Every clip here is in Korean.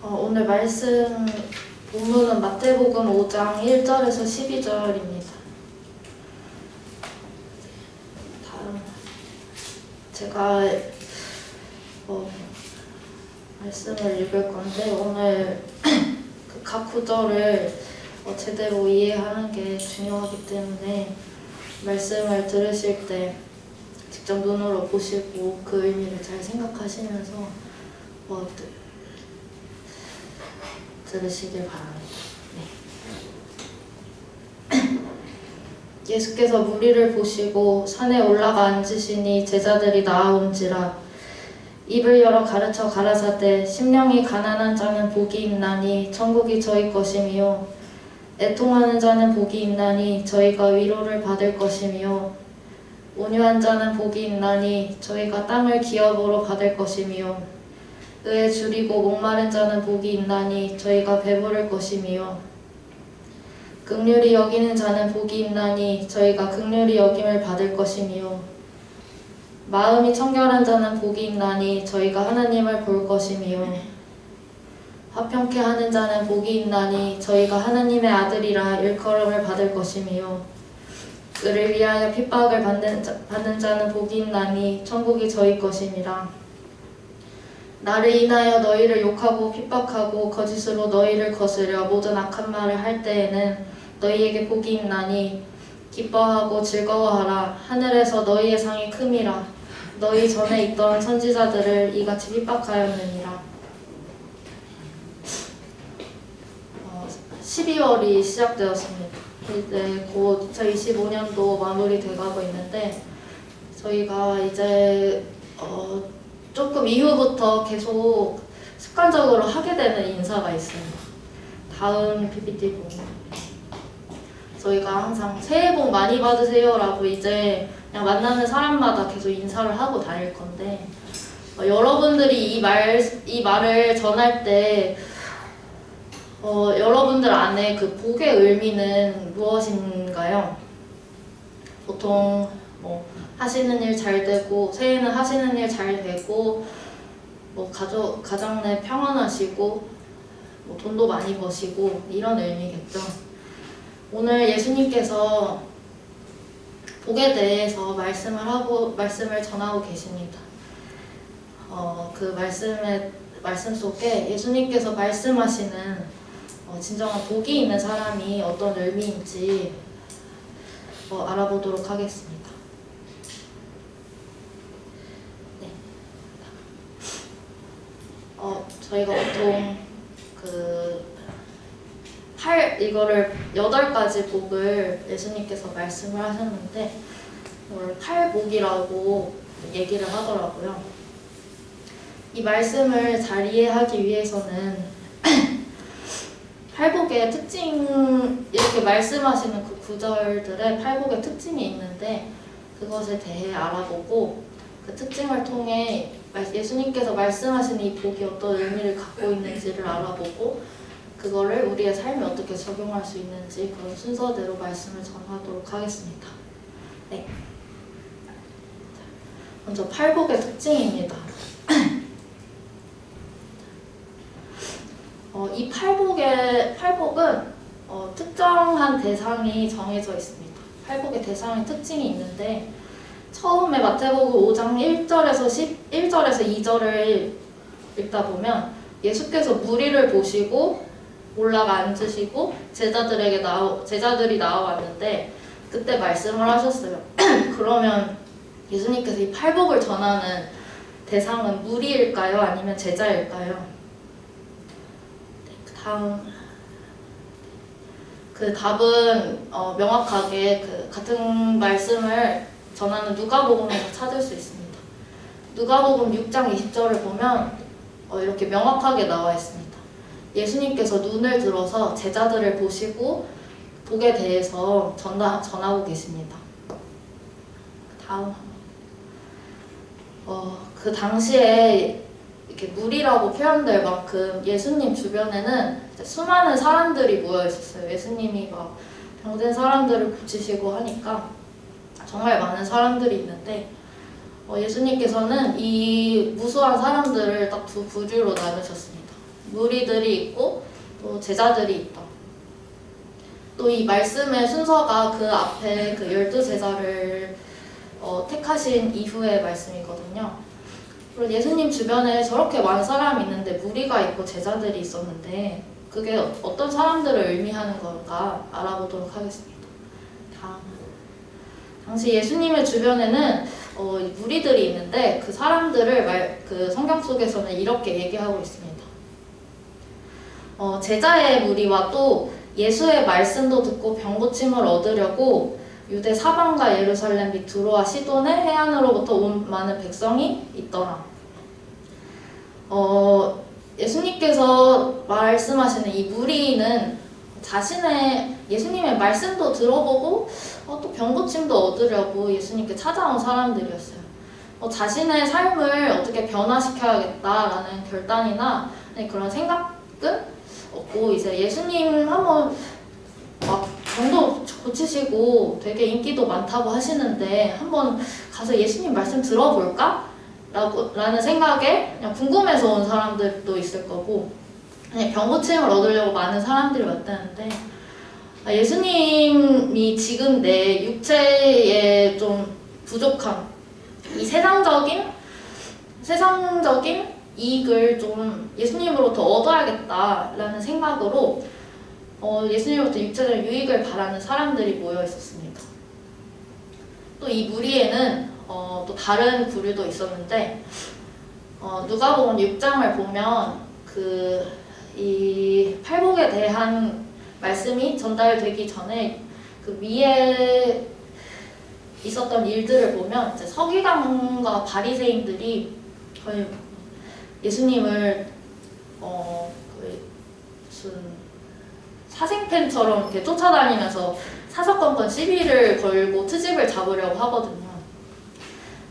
오늘 말씀 본문은 마태복음 5장 1절에서 12절입니다. 다음 제가 말씀을 읽을 건데 오늘 각 구절을 제대로 이해하는 게 중요하기 때문에 말씀을 들으실 때 직접 눈으로 보시고 그 의미를 잘 생각하시면서 들으시길 바랍니다. 네. 예수께서 무리를 보시고 산에 올라가 앉으시니 제자들이 나아온지라 입을 열어 가르쳐 가라사대 심령이 가난한 자는 복이 있나니 천국이 저희 것이며 애통하는 자는 복이 있나니 저희가 위로를 받을 것이며 온유한 자는 복이 있나니 저희가 땅을 기업으로 받을 것이며 의에 줄이고 목마른 자는 복이 있나니 저희가 배부를 것이며 긍휼히 여기는 자는 복이 있나니 저희가 긍휼히 여김을 받을 것이며 마음이 청결한 자는 복이 있나니 저희가 하나님을 볼 것이며 화평케 하는 자는 복이 있나니 저희가 하나님의 아들이라 일컬음을 받을 것이며 의를 위하여 핍박을 받는 자는 복이 있나니 천국이 저희 것이니라. 나를 인하여 너희를 욕하고 핍박하고 거짓으로 너희를 거스려 모든 악한 말을 할 때에는 너희에게 복이 있나니 기뻐하고 즐거워하라. 하늘에서 너희의 상이 큼이라. 너희 전에 있던 선지자들을 이같이 핍박하였느니라. 12월이 시작되었습니다. 이제 곧 2025년도 마무리돼가고 있는데 저희가 이제 조금 이후부터 계속 습관적으로 하게 되는 인사가 있어요. 다음 PPT 보면 저희가 항상 새해 복 많이 받으세요 라고 이제 그냥 만나는 사람마다 계속 인사를 하고 다닐 건데 여러분들이 이 말을 전할 때 여러분들 안에 그 복의 의미는 무엇인가요? 보통 하시는 일 잘 되고 새해는 하시는 일 잘 되고 가정 내 평안하시고 돈도 많이 버시고 이런 의미겠죠. 오늘 예수님께서 복에 대해서 말씀을 전하고 계십니다. 그 말씀 속에 예수님께서 말씀하시는 진정한 복이 있는 사람이 어떤 의미인지 알아보도록 하겠습니다. 저희가 보통 이거를 8가지 복을 예수님께서 말씀을 하셨는데 이걸 8복이라고 얘기를 하더라고요. 이 말씀을 잘 이해하기 위해서는 8복의 특징, 이렇게 말씀하시는 그 구절들의 8복의 특징이 있는데 그것에 대해 알아보고 그 특징을 통해 예수님께서 말씀하신 이 복이 어떤 의미를 갖고 있는지를 알아보고 그거를 우리의 삶에 어떻게 적용할 수 있는지 그런 순서대로 말씀을 전하도록 하겠습니다. 네. 먼저 8복의 특징입니다. 이 8복은 특정한 대상이 정해져 있습니다. 8복의 대상의 특징이 있는데 처음에 마태복음 5장 1절에서 2절을 읽다 보면 예수께서 무리를 보시고 올라가 앉으시고 제자들이 나와왔는데 그때 말씀을 하셨어요. 그러면 예수님께서 이 8복을 전하는 대상은 무리일까요? 아니면 제자일까요? 그 답은 명확하게 같은 말씀을 전하는 누가복음에서 찾을 수 있습니다. 누가복음 6장 20절을 보면 이렇게 명확하게 나와 있습니다. 예수님께서 눈을 들어서 제자들을 보시고 복에 대해서 전하고 계십니다. 다음 그 당시에 이렇게 무리라고 표현될 만큼 예수님 주변에는 수많은 사람들이 모여 있었어요. 예수님이 막 병든 사람들을 고치시고 하니까 정말 많은 사람들이 있는데 예수님께서는 이 무수한 사람들을 딱 두 부류로 나누셨습니다. 무리들이 있고 또 제자들이 있다. 또 이 말씀의 순서가 그 앞에 그 12제자를 택하신 이후의 말씀이거든요. 그리고 예수님 주변에 저렇게 많은 사람이 있는데 무리가 있고 제자들이 있었는데 그게 어떤 사람들을 의미하는 건가 알아보도록 하겠습니다. 다음. 당시 예수님의 주변에는 무리들이 있는데 그 사람들을 그 성경 속에서는 이렇게 얘기하고 있습니다. 제자의 무리와 또 예수의 말씀도 듣고 병고침을 얻으려고 유대 사방과 예루살렘 및 두로와 시돈의 해안으로부터 온 많은 백성이 있더라. 예수님께서 말씀하시는 이 무리는 예수님의 말씀도 들어보고 또 병고침도 얻으려고 예수님께 찾아온 사람들이었어요. 자신의 삶을 어떻게 변화시켜야겠다라는 결단이나 그런 생각은 없고 이제 예수님 한번 막 병도 고치시고 되게 인기도 많다고 하시는데 한번 가서 예수님 말씀 들어볼까? 라는 생각에 그냥 궁금해서 온 사람들도 있을 거고 그냥 병고침을 얻으려고 많은 사람들이 왔다는데 예수님이 지금 내 육체에 좀 부족함 이 세상적인 이익을 좀 예수님으로부터 얻어야겠다라는 생각으로 예수님으로부터 육체적 유익을 바라는 사람들이 모여 있었습니다. 또 이 무리에는 또 다른 부류도 있었는데 누가복음 6장을 보면 이 팔복에 대한 말씀이 전달되기 전에 그 위에 있었던 일들을 보면 이제 서기관과 바리새인들이 거의 예수님을 무슨 사생팬처럼 이렇게 쫓아다니면서 사사건건 시비를 걸고 트집을 잡으려고 하거든요.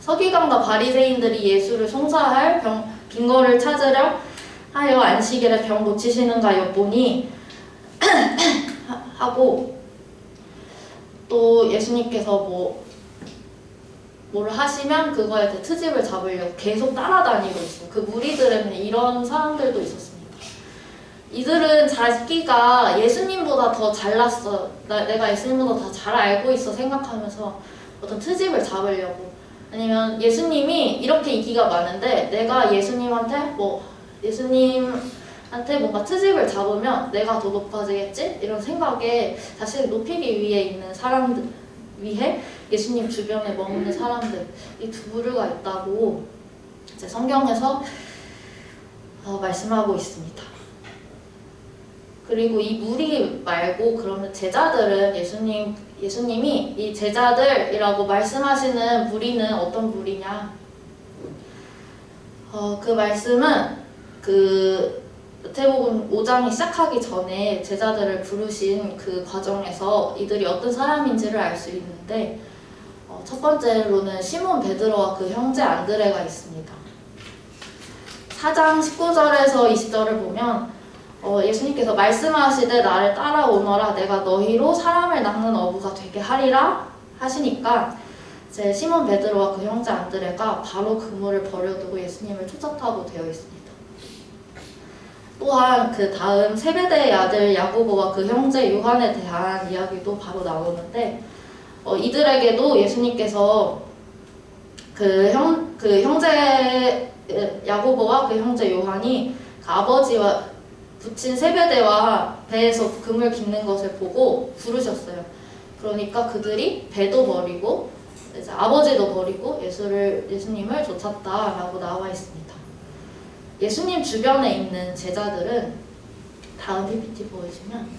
서기관과 바리새인들이 예수를 송사할 빈거를 찾으려 하여 안식일에 병 고치시는가 엿보니 하고 또 예수님께서 뭐를 하시면 그거에 대해 트집을 잡으려고 계속 따라다니고 있어요. 그 무리들에는 이런 사람들도 있었습니다. 이들은 자기가 예수님보다 더 잘났어, 내가 예수님보다 더 잘 알고 있어 생각하면서 어떤 트집을 잡으려고 아니면 예수님이 이렇게 인기가 많은데 내가 예수님한테 뭔가 트집을 잡으면 내가 더 높아지겠지? 이런 생각에 자신을 높이기 위해 있는 사람들 위해 예수님 주변에 머무는 사람들 이 두 부류가 있다고 이제 성경에서 말씀하고 있습니다. 그리고 이 무리 말고 그러면 제자들은 예수님이 이 제자들이라고 말씀하시는 무리는 어떤 무리냐? 그 말씀은 마태복음 5장이 시작하기 전에 제자들을 부르신 그 과정에서 이들이 어떤 사람인지를 알 수 있는데 첫 번째로는 시몬 베드로와 그 형제 안드레가 있습니다. 4장 19절에서 20절을 보면 예수님께서 말씀하시되 나를 따라오너라 내가 너희로 사람을 낚는 어부가 되게 하리라 하시니까 이제 시몬 베드로와 그 형제 안드레가 바로 그물을 버려두고 예수님을 쫓았다고 되어 있습니다. 또한 그 다음 세베대의 아들 야고보와 그 형제 요한에 대한 이야기도 바로 나오는데 이들에게도 예수님께서 그 형제 야고보와 그 형제 요한이 그 아버지와 부친 세베대와 배에서 그물 깃는 것을 보고 부르셨어요. 그러니까 그들이 배도 버리고 이제 아버지도 버리고 예수님을 쫓았다라고 나와 있습니다. 예수님 주변에 있는 제자들은 다음 PPT 보여주면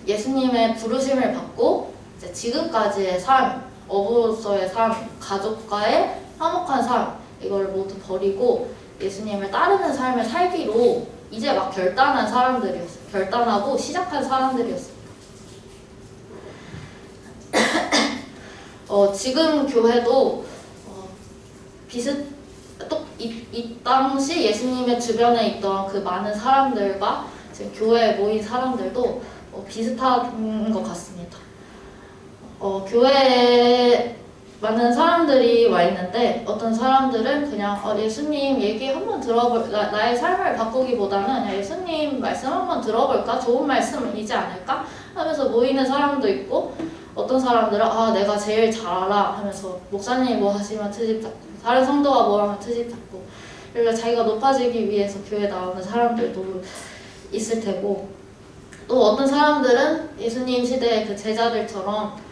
예수님의 부르심을 받고 이제 지금까지의 삶, 어부로서의 삶, 가족과의 화목한 삶 이걸 모두 버리고 예수님을 따르는 삶을 살기로 이제 막 결단한 사람들이었어요. 결단하고 시작한 사람들이었습니다. 지금 교회도 이 당시 예수님의 주변에 있던 그 많은 사람들과 지금 교회에 모인 사람들도 비슷한 것 같습니다. 교회에 많은 사람들이 와 있는데 어떤 사람들은 그냥 예수님 얘기 한번 나의 삶을 바꾸기보다는 그냥 예수님 말씀 한번 들어볼까? 좋은 말씀이지 않을까? 하면서 모이는 사람도 있고 어떤 사람들은 내가 제일 잘 알아 하면서 목사님이 뭐 하시면 트집 잡고 다른 성도가 뭐 하면 트집 잡고 그러니까 자기가 높아지기 위해서 교회 나오는 사람들도 있을 테고 또 어떤 사람들은 예수님 시대의 그 제자들처럼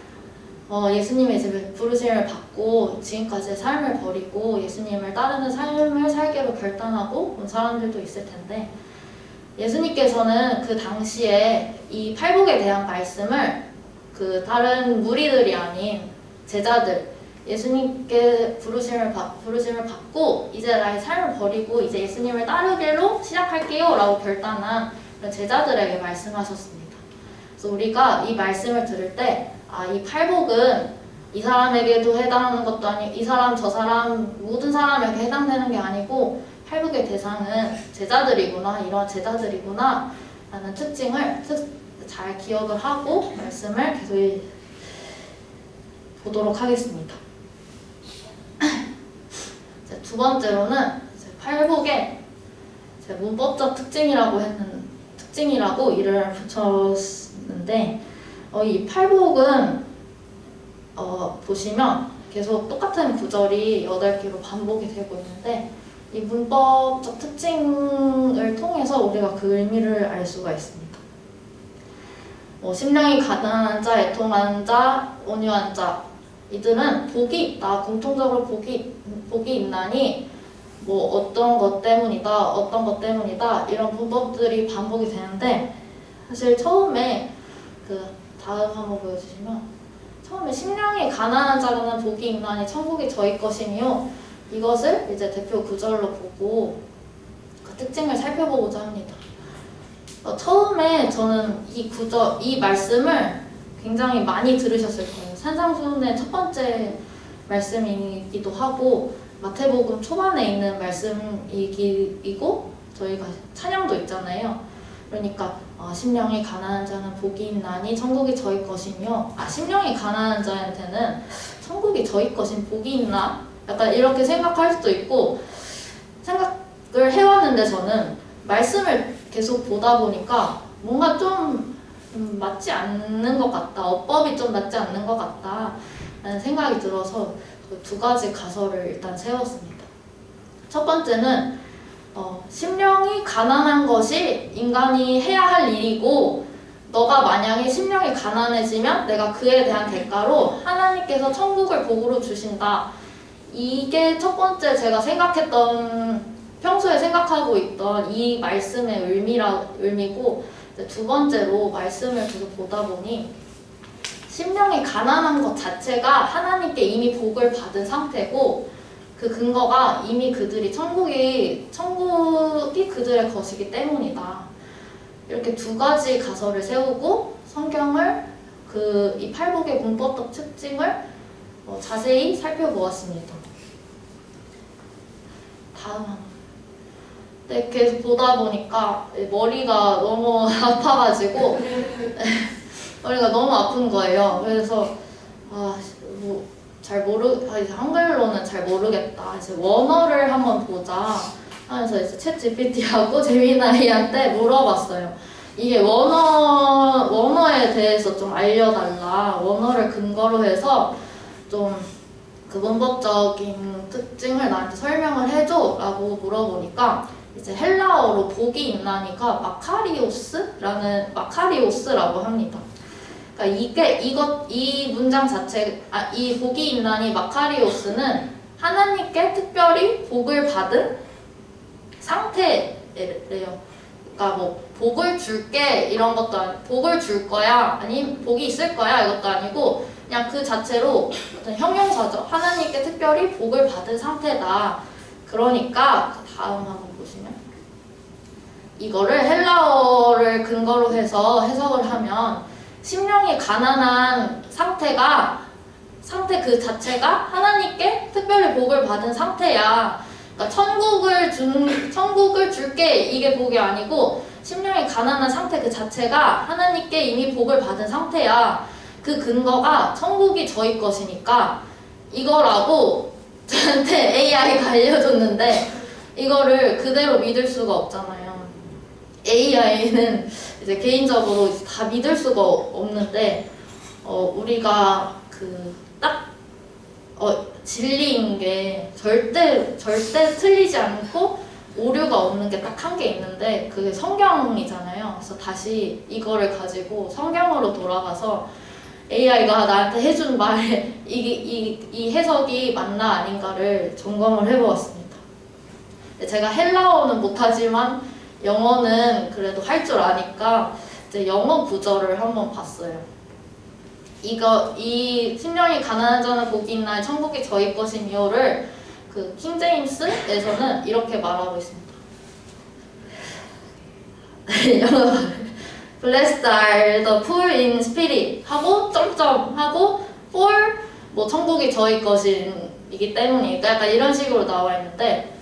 예수님의 이제 부르심을 받고 지금까지의 삶을 버리고 예수님을 따르는 삶을 살기로 결단하고 온 사람들도 있을 텐데 예수님께서는 그 당시에 이 팔복에 대한 말씀을 그 다른 무리들이 아닌 제자들 예수님께 부르심을 받고 이제 나의 삶을 버리고 이제 예수님을 따르기로 시작할게요 라고 결단한 그런 제자들에게 말씀하셨습니다. 그래서 우리가 이 말씀을 들을 때 이 팔복은 이 사람에게도 해당하는 것도 아니고 이 사람 저 사람 모든 사람에게 해당되는 게 아니고 팔복의 대상은 제자들이구나 이런 제자들이구나 라는 특징을 잘 기억을 하고 말씀을 계속 보도록 하겠습니다. 두 번째로는 팔복의 문법적 특징이라고 이름을 붙였는데 이 팔복은 보시면 계속 똑같은 구절이 8개로 반복이 되고 있는데 이 문법적 특징을 통해서 우리가 그 의미를 알 수가 있습니다. 심령이 가난한 자, 애통한 자, 온유한 자 이들은 복이 있다. 공통적으로 복이 있나니 어떤 것 때문이다 이런 문법들이 반복이 되는데 사실 처음에 다음 한번 보여주시면 처음에 심령이 가난한 자는 복이 있나니 천국이 저희 것이니요 이것을 이제 대표 구절로 보고 그 특징을 살펴보고자 합니다. 처음에 저는 이 말씀을 굉장히 많이 들으셨을 거예요. 산상수훈의 첫 번째 말씀이기도 하고 마태복음 초반에 있는 말씀이고 저희가 찬양도 있잖아요. 그러니까 심령이 가난한 자는 복이 있나니 천국이 저희 것이며 심령이 가난한 자한테는 천국이 저희 것인 복이 있나? 약간 이렇게 생각할 수도 있고 생각을 해왔는데 저는 말씀을 계속 보다 보니까 뭔가 좀 맞지 않는 것 같다. 어법이 좀 맞지 않는 것 같다 라는 생각이 들어서 두 가지 가설을 일단 세웠습니다. 첫 번째는 심령이 가난한 것이 인간이 해야 할 일이고 너가 만약에 심령이 가난해지면 내가 그에 대한 대가로 하나님께서 천국을 복으로 주신다. 이게 첫 번째 제가 평소에 생각하고 있던 이 말씀의 의미고 두 번째로 말씀을 계속 보다 보니 심령이 가난한 것 자체가 하나님께 이미 복을 받은 상태고 그 근거가 이미 천국이 그들의 것이기 때문이다. 이렇게 두 가지 가설을 세우고 성경을 이 팔복의 문법적 특징을 자세히 살펴보았습니다. 다음 하나. 네, 계속 보다 보니까 머리가 너무 아파가지고 머리가 너무 아픈 거예요. 그래서 한글로는 잘 모르겠다. 이제 원어를 한번 보자 하면서 이제 챗 GPT하고 제미나이한테 물어봤어요. 이게 원어에 대해서 좀 알려달라. 원어를 근거로 해서 좀 그 문법적인 특징을 나한테 설명을 해줘 라고 물어보니까 이제 헬라어로 복이 있나니까 마카리오스라고 합니다. 그러니까 이 문장 자체, 이 복이 있나니 마카리오스는 하나님께 특별히 복을 받은 상태래요. 그러니까 복을 줄게 이런 것도 아니고 복을 줄 거야 아니면 복이 있을 거야 이것도 아니고 그냥 그 자체로 어떤 형용사죠. 하나님께 특별히 복을 받은 상태다. 그러니까 다음 한번 보시면 이거를 헬라어를 근거로 해서 해석을 하면 심령이 가난한 상태 그 자체가 하나님께 특별히 복을 받은 상태야. 그러니까 천국을 줄게 이게 복이 아니고 심령이 가난한 상태 그 자체가 하나님께 이미 복을 받은 상태야. 그 근거가 천국이 저희 것이니까 이거라고 저한테 AI가 알려줬는데 이거를 그대로 믿을 수가 없잖아요. AI는 이제 개인적으로 다 믿을 수가 없는데 우리가 진리인 게 절대 틀리지 않고 오류가 없는 게 딱 한 게 있는데 그게 성경이잖아요. 그래서 다시 이거를 가지고 성경으로 돌아가서 AI가 나한테 해준 말에 이 해석이 맞나 아닌가를 점검을 해보았습니다. 제가 헬라어는 못하지만 영어는 그래도 할 줄 아니까 이제 영어 구절을 한번 봤어요. 이 심령이 가난한 자는 복이 있나니 천국이 저희 것이며를 그 킹제임스에서는 이렇게 말하고 있습니다. 영어 Blessed are the poor in spirit 하고 점점 하고 for 뭐 천국이 저희 것이기 때문이니까 약간 이런 식으로 나와 있는데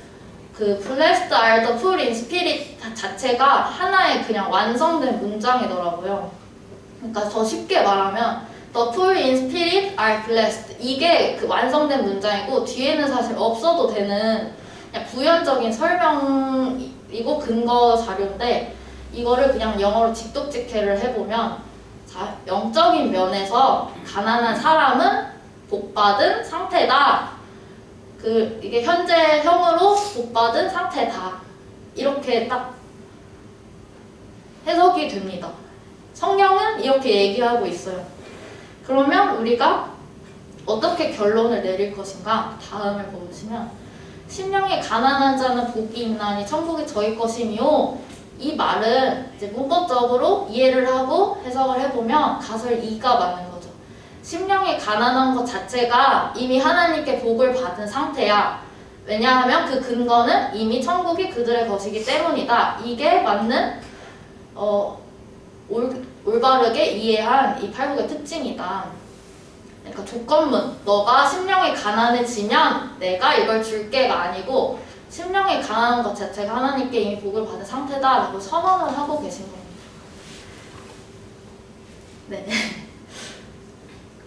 그 Blessed are the poor in spirit 자체가 하나의 그냥 완성된 문장이더라고요. 그러니까 더 쉽게 말하면 The poor in spirit are blessed 이게 그 완성된 문장이고 뒤에는 사실 없어도 되는 그냥 부연적인 설명이고 근거 자료인데 이거를 그냥 영어로 직독직해를 해보면 영적인 면에서 가난한 사람은 복받은 상태다. 이게 현재형으로 복받은 상태다. 이렇게 딱 해석이 됩니다. 성경은 이렇게 얘기하고 있어요. 그러면 우리가 어떻게 결론을 내릴 것인가? 다음을 보시면 심령이 가난한 자는 복이 있나니 천국이 저희 것이니요. 이 말은 이제 문법적으로 이해를 하고 해석을 해보면 가설 2가 맞는 거죠. 심령이 가난한 것 자체가 이미 하나님께 복을 받은 상태야. 왜냐하면 그 근거는 이미 천국이 그들의 것이기 때문이다. 이게 맞는 올바르게 이해한 이 팔복의 특징이다. 그러니까 조건문, 너가 심령이 가난해지면 내가 이걸 줄게가 아니고 심령이 가난한 것 자체가 하나님께 이미 복을 받은 상태다라고 선언을 하고 계신 겁니다. 네.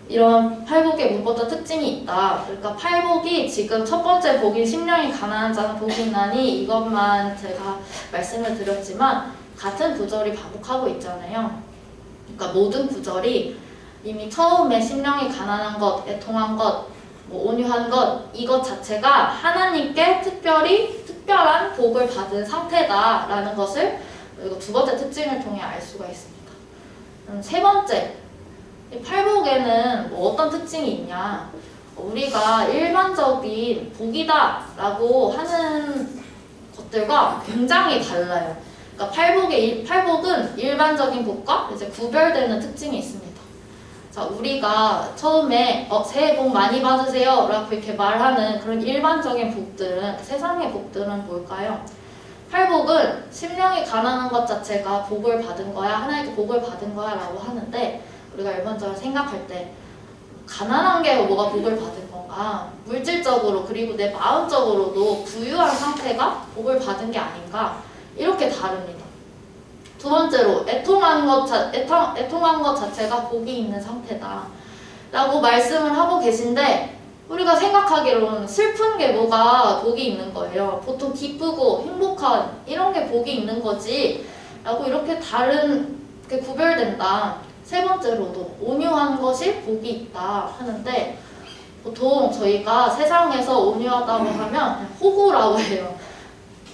이런 팔복의 문법적 특징이 있다. 그러니까 팔복이 지금 첫 번째 복인 심령이 가난한 자는 복이 있나니 이것만 제가 말씀을 드렸지만 같은 구절이 반복하고 있잖아요. 그러니까 모든 구절이 이미 처음에 심령이 가난한 것, 애통한 것, 온유한 것 이것 자체가 하나님께 특별한 복을 받은 상태다라는 것을 이거 두 번째 특징을 통해 알 수가 있습니다. 세 번째, 이 팔복에는 어떤 특징이 있냐? 우리가 일반적인 복이다라고 하는 것들과 굉장히 달라요. 그러니까 팔복은 일반적인 복과 이제 구별되는 특징이 있습니다. 자, 우리가 처음에 새해 복 많이 받으세요 라고 이렇게 말하는 그런 일반적인 복들은 세상의 복들은 뭘까요? 팔복은 심령이 가난한 것 자체가 복을 받은 거야 하나님께 복을 받은 거야 라고 하는데 우리가 일반적으로 생각할 때 가난한 게 뭐가 복을 받은 건가 물질적으로 그리고 내 마음적으로도 부유한 상태가 복을 받은 게 아닌가 이렇게 다릅니다. 두 번째로 애통한 것 자체가 복이 있는 상태다 라고 말씀을 하고 계신데 우리가 생각하기로는 슬픈 게 뭐가 복이 있는 거예요. 보통 기쁘고 행복한 이런 게 복이 있는 거지 라고 이렇게 다르게 구별된다. 세 번째로도 온유한 것이 복이 있다 하는데 보통 저희가 세상에서 온유하다고 하면 호구라고 해요.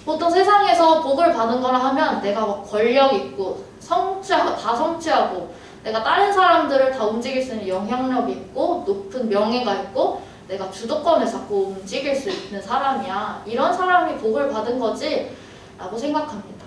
보통 세상에서 복을 받은 거라 하면 내가 막 권력 있고 다 성취하고 내가 다른 사람들을 다 움직일 수 있는 영향력이 있고 높은 명예가 있고 내가 주도권을 잡고 움직일 수 있는 사람이야. 이런 사람이 복을 받은 거지 라고 생각합니다.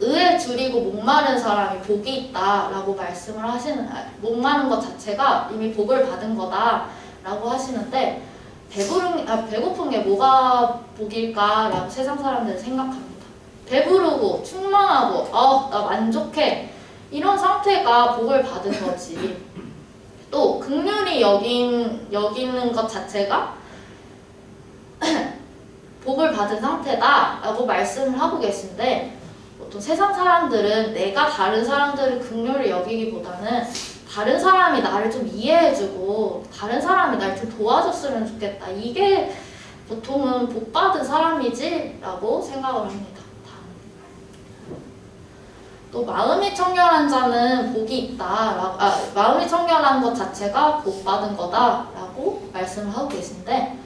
의에 줄이고 목마른 사람이 복이 있다 라고 말씀을 하시는 목마른 것 자체가 이미 복을 받은 거다 라고 하시는데 배고픈 게 뭐가 복일까 라고 세상 사람들은 생각합니다. 배부르고 충만하고 나 만족해 이런 상태가 복을 받은 거지. 또 긍휼히 여기는 것 자체가 복을 받은 상태다 라고 말씀을 하고 계신데 보통 세상 사람들은 내가 다른 사람들을 긍휼히 여기기보다는 다른 사람이 나를 좀 이해해주고 다른 사람이 날 좀 도와줬으면 좋겠다. 이게 보통은 복 받은 사람이지 라고 생각을 합니다. 또 마음이 청결한 자는 복이 있다. 마음이 청결한 것 자체가 복 받은 거다라고 말씀을 하고 계신데,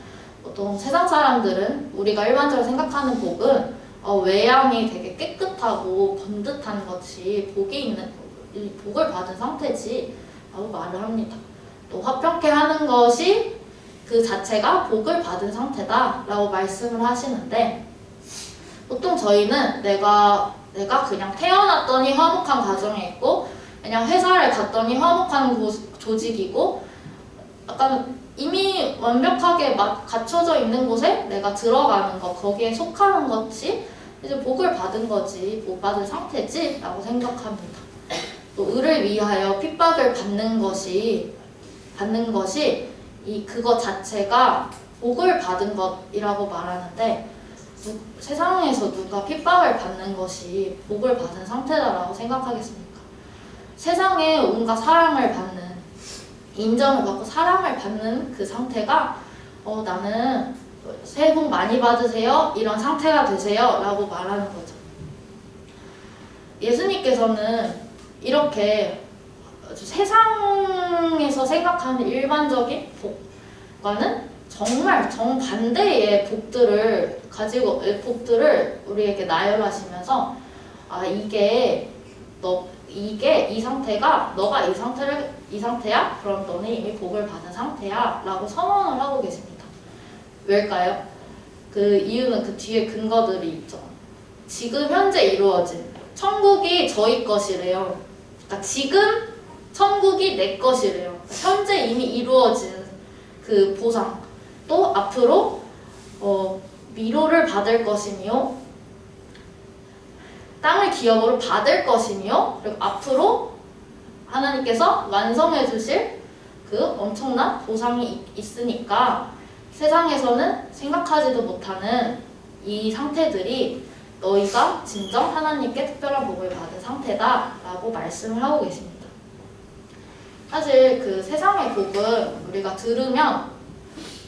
보통 세상 사람들은 우리가 일반적으로 생각하는 복은 외양이 되게 깨끗하고 번듯한 것이 복을 받은 상태지 라고 말을 합니다. 또 화평케 하는 것이 그 자체가 복을 받은 상태다 라고 말씀을 하시는데, 보통 저희는 내가 그냥 태어났더니 화목한 가정에 있고 그냥 회사를 갔더니 화목한 조직이고 약간 이미 완벽하게 갖춰져 있는 곳에 내가 들어가는 것, 거기에 속하는 것이 이제 복을 받은 거지, 복 받은 상태지 라고 생각합니다. 또 의를 위하여 핍박을 받는 것이 그것 자체가 복을 받은 것이라고 말하는데, 세상에서 누가 핍박을 받는 것이 복을 받은 상태다라고 생각하겠습니까? 세상에 온갖 사랑을 받는, 인정을 받고 사랑을 받는 그 상태가 나는 새해 복 많이 받으세요 이런 상태가 되세요 라고 말하는 거죠. 예수님께서는 이렇게 세상에서 생각하는 일반적인 복과는 정말 정반대의 복들을 우리에게 나열하시면서 이 상태가 너가 이 상태야? 그럼 너는 이미 복을 받은 상태야 라고 선언을 하고 계십니다. 왜일까요? 그 이유는 그 뒤에 근거들이 있죠. 지금 현재 이루어진 천국이 저희 것이래요. 그러니까 지금 천국이 내 것이래요. 현재 이미 이루어진 그 보상, 또 앞으로 위로를 받을 것이며 땅을 기업으로 받을 것이며, 그리고 앞으로 하나님께서 완성해 주실 그 엄청난 보상이 있으니까 세상에서는 생각하지도 못하는 이 상태들이 너희가 진정 하나님께 특별한 복을 받은 상태다 라고 말씀을 하고 계십니다. 사실 그 세상의 복은 우리가 들으면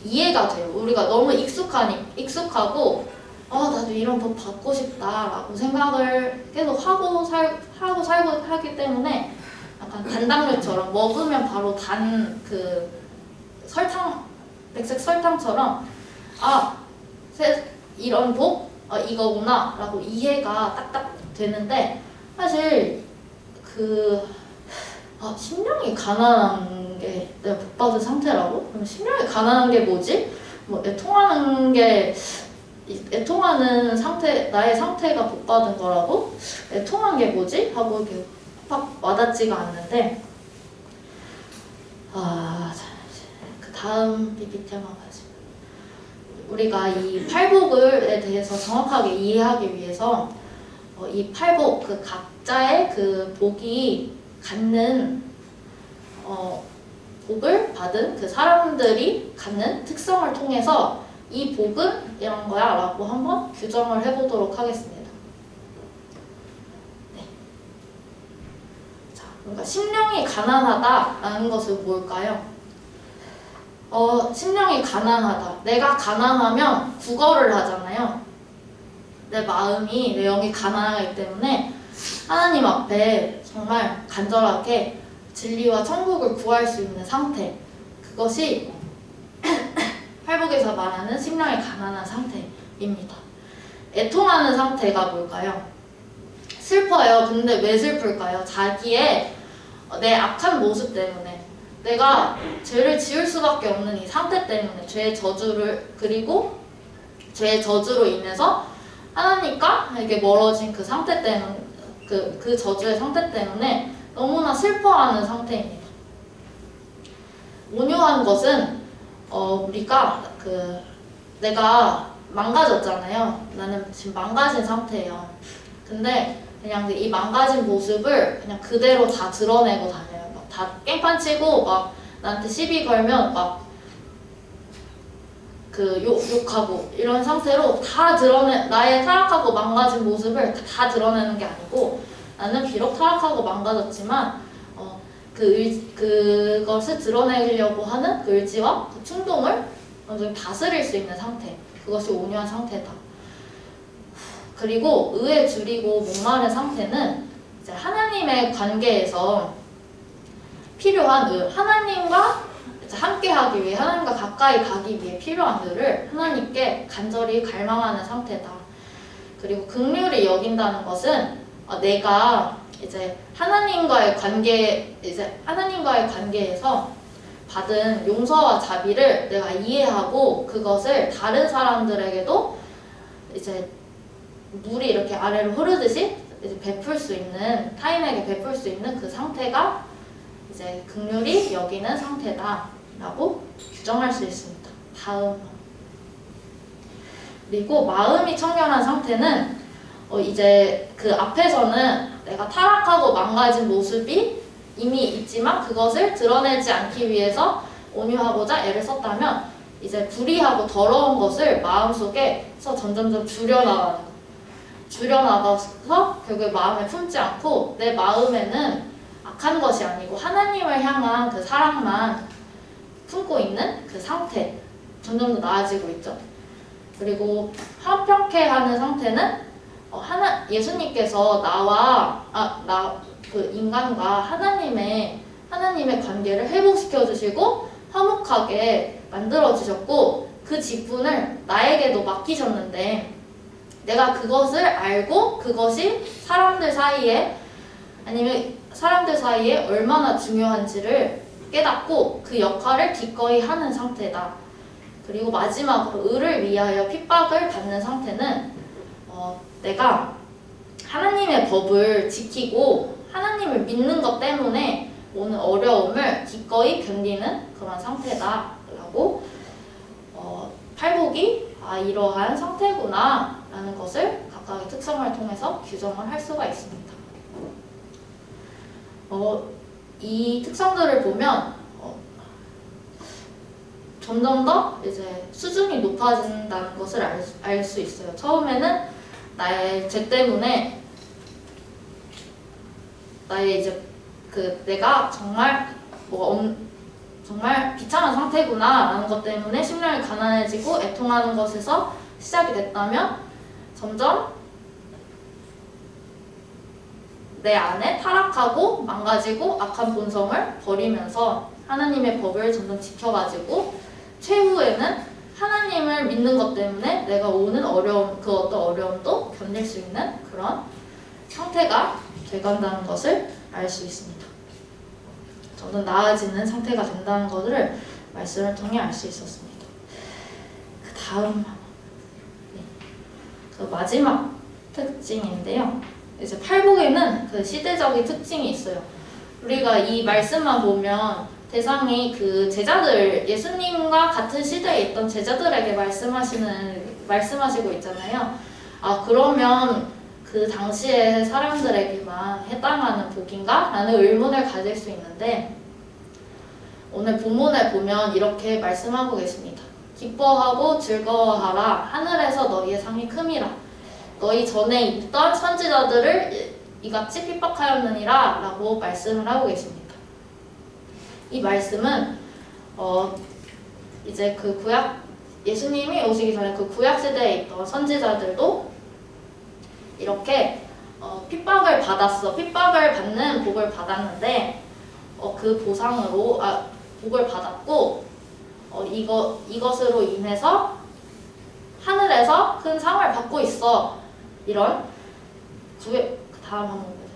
이해가 돼요. 우리가 너무 익숙하고 나도 이런 복 받고 싶다라고 생각을 계속 하고 살고 하기 때문에 약간 단당류처럼 먹으면 바로 단 그 백색 설탕처럼 이런 복 이거구나 라고 이해가 딱딱 되는데, 사실 심령이 가난한 게 내가 복 받은 상태라고? 그럼 심령이 가난한 게 뭐지? 애통하는 상태, 나의 상태가 복 받은 거라고? 애통한 게 뭐지? 하고 이렇게 팍 와닿지가 않는데, 그 다음 PPT 한번 봐야지. 우리가 이 팔복에 대해서 정확하게 이해하기 위해서 이 팔복, 그 각자의 그 복이 갖는 복을 받은 그 사람들이 갖는 특성을 통해서 이 복은 이런 거야 라고 한번 규정을 해보도록 하겠습니다. 네. 자, 그러니까 심령이 가난하다라는 것은 뭘까요? 심령이 가난하다. 내가 가난하면 구걸을 하잖아요. 내 영이 가난하기 때문에 하나님 앞에 정말 간절하게 진리와 천국을 구할 수 있는 상태, 그것이 팔복에서 말하는 심령이 가난한 상태입니다. 애통하는 상태가 뭘까요? 슬퍼요. 근데 왜 슬플까요? 자기의 내 악한 모습 때문에, 내가 죄를 지을 수밖에 없는 이 상태 때문에, 죄의 저주로 인해서 하나님과 이게 멀어진 그 상태 때문에, 그 저주의 상태 때문에 너무나 슬퍼하는 상태입니다. 온유한 것은 내가 망가졌잖아요. 나는 지금 망가진 상태예요. 근데 그냥 이 망가진 모습을 그냥 그대로 다 드러내고 다녀요. 다 깽판 치고 나한테 시비 걸면 욕하고 이런 상태로 다 나의 타락하고 망가진 모습을 다 드러내는 게 아니고, 나는 비록 타락하고 망가졌지만 그것을 드러내려고 하는 그 의지와 그 충동을 완전히 다스릴 수 있는 상태. 그것이 온유한 상태다. 그리고 의에 줄이고 목마른 상태는 이제 하나님의 관계에서 필요한 하나님과 이제 함께하기 위해, 하나님과 가까이 가기 위해 필요한 의를 하나님께 간절히 갈망하는 상태다. 그리고 긍휼히 여긴다는 것은 내가 이제 하나님과의 관계에서 받은 용서와 자비를 내가 이해하고 그것을 다른 사람들에게도 이제 물이 이렇게 아래로 흐르듯이 이제 베풀 수 있는, 타인에게 베풀 수 있는 그 상태가 이제 긍휼히 여기는 상태다라고 규정할 수 있습니다. 다음. 그리고 마음이 청결한 상태는 이제 그 앞에서는 내가 타락하고 망가진 모습이 이미 있지만 그것을 드러내지 않기 위해서 온유하고자 애를 썼다면, 이제 불의하고 더러운 것을 마음속에서 점점점 줄여나가서 결국에 마음에 품지 않고 내 마음에는 악한 것이 아니고 하나님을 향한 그 사랑만 품고 있는 그 상태, 점점 더 나아지고 있죠. 그리고 화평케 하는 상태는 예수님께서 그 인간과 하나님의 관계를 회복시켜 주시고 화목하게 만들어 주셨고 그 직분을 나에게도 맡기셨는데, 내가 그것을 알고 그것이 사람들 사이에 얼마나 중요한지를 깨닫고 그 역할을 기꺼이 하는 상태다. 그리고 마지막으로 의를 위하여 핍박을 받는 상태는 내가 하나님의 법을 지키고 하나님을 믿는 것 때문에 오는 어려움을 기꺼이 견디는 그런 상태다라고 팔복이 이러한 상태구나 라는 것을 각각의 특성을 통해서 규정을 할 수가 있습니다. 이 특성들을 보면 점점 더 이제 수준이 높아진다는 것을 알 수 있어요. 처음에는 나의 죄 때문에 나의 이제 내가 정말 정말 비참한 상태구나 라는 것 때문에 심령이 가난해지고 애통하는 것에서 시작이 됐다면, 점점 내 안에 타락하고 망가지고 악한 본성을 버리면서 하나님의 법을 점점 지켜가지고 최후에는 하나님을 믿는 것 때문에 내가 오는 어려움, 그 어떤 어려움도 견딜 수 있는 그런 상태가 돼간다는 것을 알 수 있습니다. 저는 나아지는 상태가 된다는 것을 말씀을 통해 알 수 있었습니다. 그 다음, 그 마지막 특징인데요. 이제 팔복에는 그 시대적인 특징이 있어요. 우리가 이 말씀만 보면 대상이 그 제자들, 예수님과 같은 시대에 있던 제자들에게 말씀하시고 있잖아요. 그러면 그 당시의 사람들에게만 해당하는 복인가? 라는 의문을 가질 수 있는데, 오늘 본문을 보면 이렇게 말씀하고 계십니다. 기뻐하고 즐거워하라. 하늘에서 너희의 상이 큼이라. 너희 전에 있던 선지자들을 이같이 핍박하였느니라 라고 말씀을 하고 계십니다. 이 말씀은 이제 그 예수님이 오시기 전에 그 구약 시대에 있던 선지자들도 이렇게 핍박을 받는 복을 받았는데, 그 보상으로 복을 받았고 이것으로 인해서 하늘에서 큰 상을 받고 있어. 이런 다음 한번 보세요.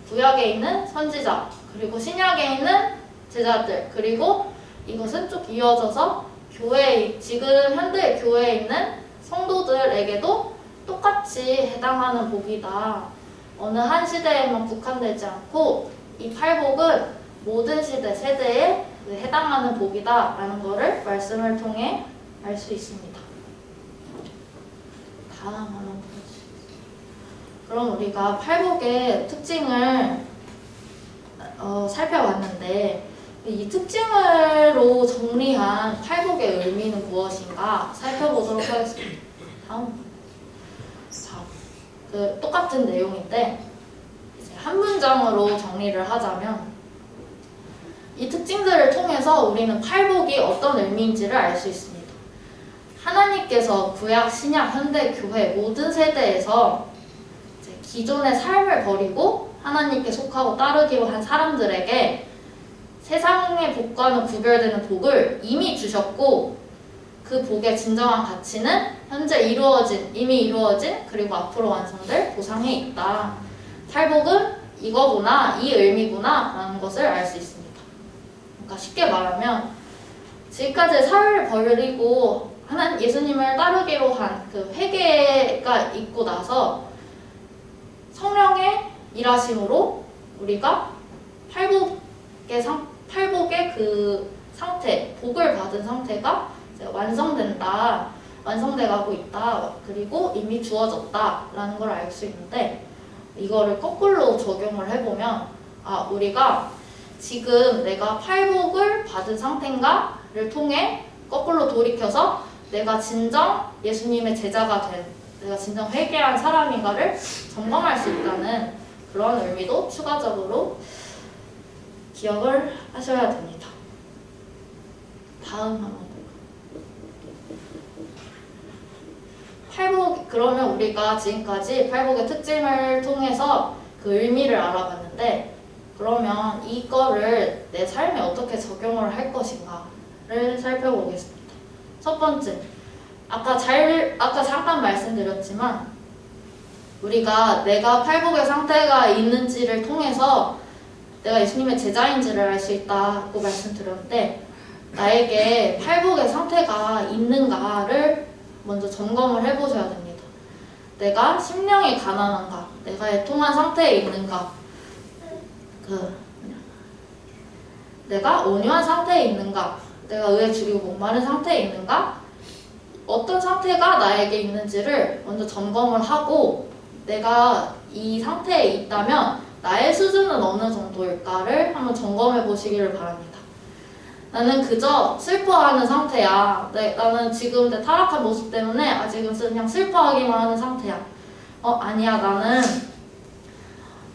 구약에 있는 선지자, 그리고 신약에 있는 제자들, 그리고 이것은 쭉 이어져서 지금 현대 교회에 있는 성도들에게도 똑같이 해당하는 복이다. 어느 한 시대에만 국한되지 않고 이 팔복은 모든 세대에 해당하는 복이다 라는 것을 말씀을 통해 알 수 있습니다. 다음 한번 보여주세요. 그럼 우리가 팔복의 특징을 살펴봤는데, 이 특징으로 정리한 팔복의 의미는 무엇인가 살펴보도록 하겠습니다. 다음. 똑같은 내용인데 이제 한 문장으로 정리를 하자면, 이 특징들을 통해서 우리는 팔복이 어떤 의미인지를 알 수 있습니다. 하나님께서 구약, 신약, 현대, 교회 모든 세대에서 이제 기존의 삶을 버리고 하나님께 속하고 따르기로 한 사람들에게 세상의 복과는 구별되는 복을 이미 주셨고, 그 복의 진정한 가치는 현재 이루어진, 이미 이루어진, 그리고 앞으로 완성될 보상에 있다. 팔복은 이거구나, 이 의미구나 라는 것을 알 수 있습니다. 그러니까 쉽게 말하면 지금까지 사회를 버리고 예수님을 따르기로 한 그 회개가 있고 나서 성령의 일하심으로 우리가 팔복의 그 상태, 복을 받은 상태가 이제 완성된다, 완성돼 가고 있다, 그리고 이미 주어졌다라는 걸 알 수 있는데, 이거를 거꾸로 적용을 해보면 우리가 지금 내가 팔복을 받은 상태인가를 통해 거꾸로 돌이켜서 내가 진정 예수님의 제자가 된, 내가 진정 회개한 사람인가를 점검할 수 있다는 그런 의미도 추가적으로 기억을 하셔야 됩니다. 다음 한번 팔복, 그러면 우리가 지금까지 팔복의 특징을 통해서 그 의미를 알아봤는데, 그러면 이거를 내 삶에 어떻게 적용을 할 것인가를 살펴보겠습니다. 첫 번째, 아까 잠깐 말씀드렸지만 우리가 내가 팔복의 상태가 있는지를 통해서 내가 예수님의 제자인지를 알 수 있다고 말씀드렸는데, 나에게 팔복의 상태가 있는가를 먼저 점검을 해보셔야 됩니다. 내가 심령이 가난한가, 내가 애통한 상태에 있는가, 내가 온유한 상태에 있는가, 내가 의에 줄이고 목마른 상태에 있는가, 어떤 상태가 나에게 있는지를 먼저 점검을 하고, 내가 이 상태에 있다면 나의 수준은 어느 정도일까를 한번 점검해 보시기를 바랍니다. 나는 그저 슬퍼하는 상태야. 나는 지금 내 타락한 모습 때문에 아직은 그냥 슬퍼하기만 하는 상태야. 아니야. 나는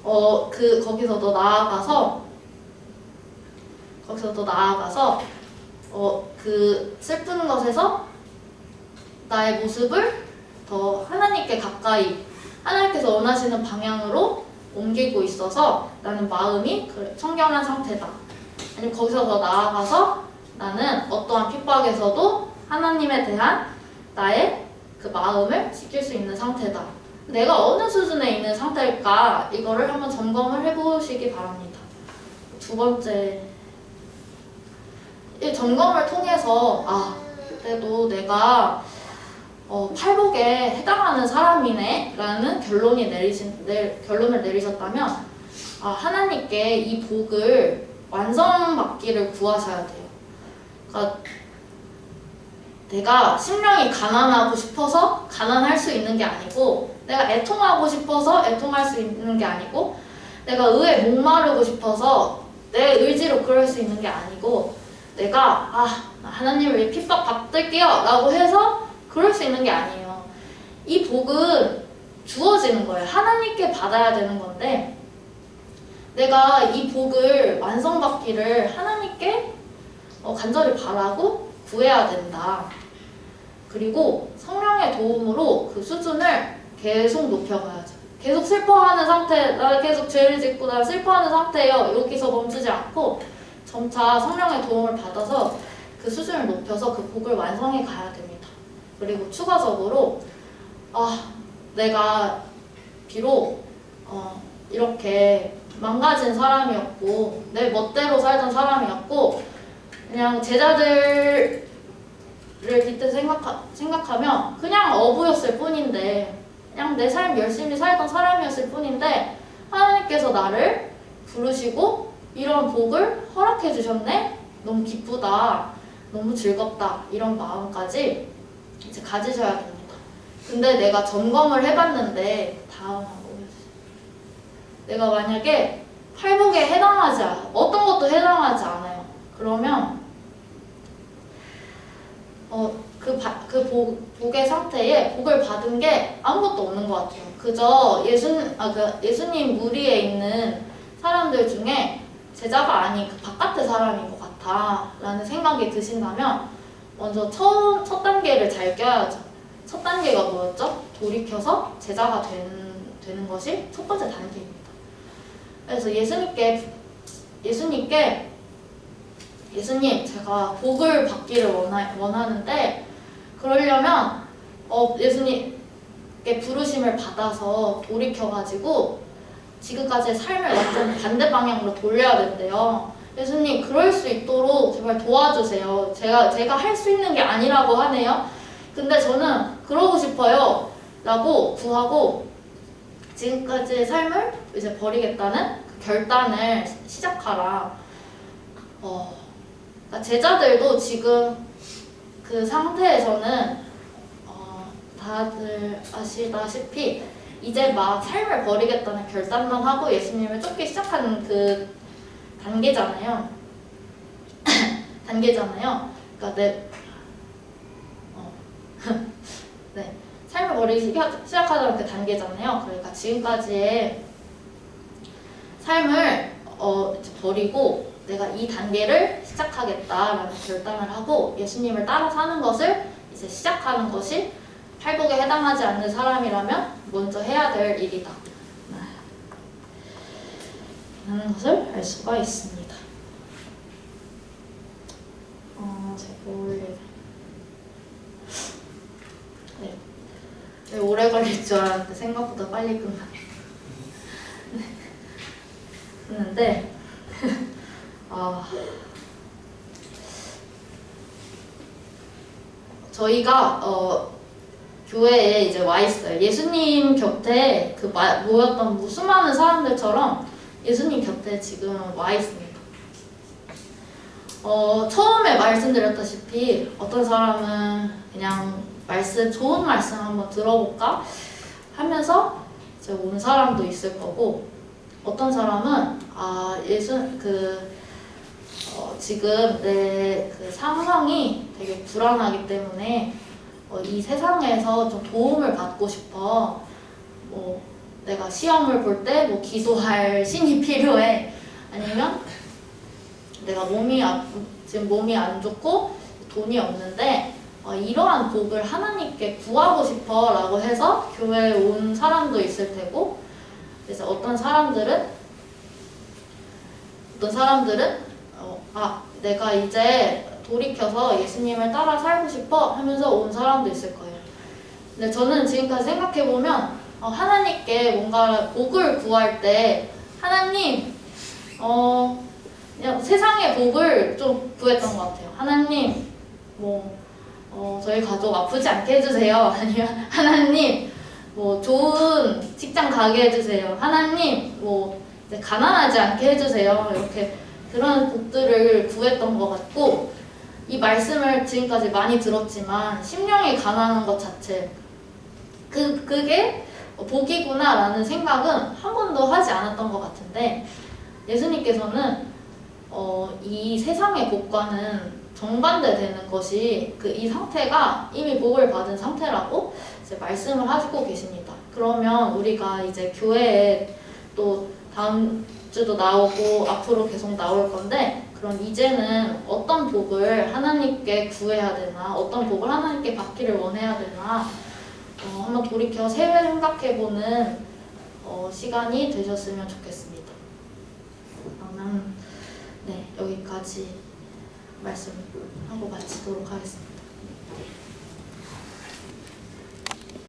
거기서 더 나아가서 그 슬픈 것에서 나의 모습을 더 하나님께 가까이, 하나님께서 원하시는 방향으로 옮기고 있어서 나는 마음이 청결한 상태다. 아니면 거기서 더 나아가서 나는 어떠한 핍박에서도 하나님에 대한 나의 그 마음을 지킬 수 있는 상태다. 내가 어느 수준에 있는 상태일까, 이거를 한번 점검을 해보시기 바랍니다. 두 번째, 이 점검을 통해서 그래도 내가 팔복에 해당하는 사람이네 라는 결론을 내리셨다면 하나님께 이 복을 완성받기를 구하셔야 돼요. 그러니까 내가 심령이 가난하고 싶어서 가난할 수 있는 게 아니고, 내가 애통하고 싶어서 애통할 수 있는 게 아니고, 내가 의에 목마르고 싶어서 내 의지로 그럴 수 있는 게 아니고, 내가 하나님을 위해 핍박 받을게요 라고 해서 그럴 수 있는 게 아니에요. 이 복은 주어지는 거예요. 하나님께 받아야 되는 건데, 내가 이 복을 완성받기를 하나님께 간절히 바라고 구해야 된다. 그리고 성령의 도움으로 그 수준을 계속 높여가야죠. 계속 슬퍼하는 상태, 나 계속 죄를 짓고 나 슬퍼하는 상태예요. 여기서 멈추지 않고 점차 성령의 도움을 받아서 그 수준을 높여서 그 복을 완성해 가야 됩니다. 그리고 추가적으로 내가 비록 이렇게 망가진 사람이었고 내 멋대로 살던 사람이었고 그냥 제자들을 빗대 생각하면 그냥 어부였을 뿐인데, 그냥 내 삶 열심히 살던 사람이었을 뿐인데 하나님께서 나를 부르시고 이런 복을 허락해 주셨네? 너무 기쁘다, 너무 즐겁다, 이런 마음까지 이제 가지셔야 됩니다. 근데 내가 점검을 해봤는데, 다음 한번 보여주세요. 내가 만약에 팔복에 해당하지 않아, 어떤 것도 해당하지 않아요. 그러면 복의 상태에 복을 받은 게 아무것도 없는 것 같아요. 그저 예수님 무리에 있는 사람들 중에 제자가 아닌 그 바깥의 사람인 것 같아 라는 생각이 드신다면 먼저 첫 단계를 잘 껴야죠. 첫 단계가 뭐였죠? 돌이켜서 제자가 되는 것이 첫 번째 단계입니다. 그래서 예수님 제가 복을 받기를 원하는데 그러려면 예수님께 부르심을 받아서 돌이켜가지고 지금까지의 삶을 완전 반대 방향으로 돌려야 된대요. 예수님 그럴 수 있도록 제발 도와주세요. 제가 할 수 있는 게 아니라고 하네요. 근데 저는 그러고 싶어요 라고 구하고 지금까지의 삶을 이제 버리겠다는 그 결단을 시작하라. 그러니까 제자들도 지금 그 상태에서는 다들 아시다시피 이제 막 삶을 버리겠다는 결단만 하고 예수님을 쫓기 시작하는 그 단계잖아요. 그러니까 네, 삶을 버리기 시작하던 그 단계잖아요. 그러니까 지금까지의 삶을 버리고 내가 이 단계를 시작하겠다라는 결단을 하고 예수님을 따라 사는 것을 이제 시작하는 것이 팔복에 해당하지 않는 사람이라면 먼저 해야 될 일이다 라는 것을 알 수가 있습니다. 네, 오래 걸릴 줄 알았는데 생각보다 빨리 끝나네. 했는데 저희가 교회에 이제 와 있어요. 예수님 곁에 모였던 수많은 사람들처럼 예수님 곁에 지금 와 있습니다. 처음에 말씀드렸다시피 어떤 사람은 그냥 좋은 말씀 한번 들어볼까 하면서 이제 온 사람도 있을 거고, 어떤 사람은 지금 내 그 상황이 되게 불안하기 때문에 이 세상에서 좀 도움을 받고 싶어. 내가 시험을 볼 때 기도할 신이 필요해. 아니면 내가 지금 몸이 안 좋고 돈이 없는데 이러한 복을 하나님께 구하고 싶어 라고 해서 교회에 온 사람도 있을 테고, 그래서 어떤 사람들은 내가 이제 돌이켜서 예수님을 따라 살고 싶어 하면서 온 사람도 있을 거예요. 근데 저는 지금까지 생각해보면 하나님께 뭔가 복을 구할 때 하나님 그냥 세상의 복을 좀 구했던 것 같아요. 하나님 저희 가족 아프지 않게 해주세요. 아니면 하나님 좋은 직장 가게 해주세요. 하나님 이제 가난하지 않게 해주세요. 이렇게 그런 복들을 구했던 것 같고, 이 말씀을 지금까지 많이 들었지만 심령이 가난한 것 자체 그게 복이구나 라는 생각은 한 번도 하지 않았던 것 같은데, 예수님께서는 이 세상의 복과는 정반대되는 것이 이 상태가 이미 복을 받은 상태라고 이제 말씀을 하시고 계십니다. 그러면 우리가 이제 교회에 또 다음 주도 나오고 앞으로 계속 나올 건데, 그럼 이제는 어떤 복을 하나님께 구해야 되나, 어떤 복을 하나님께 받기를 원해야 되나 한번 돌이켜 생각해보는 시간이 되셨으면 좋겠습니다. 그러면 여기까지 말씀하고 마치도록 하겠습니다.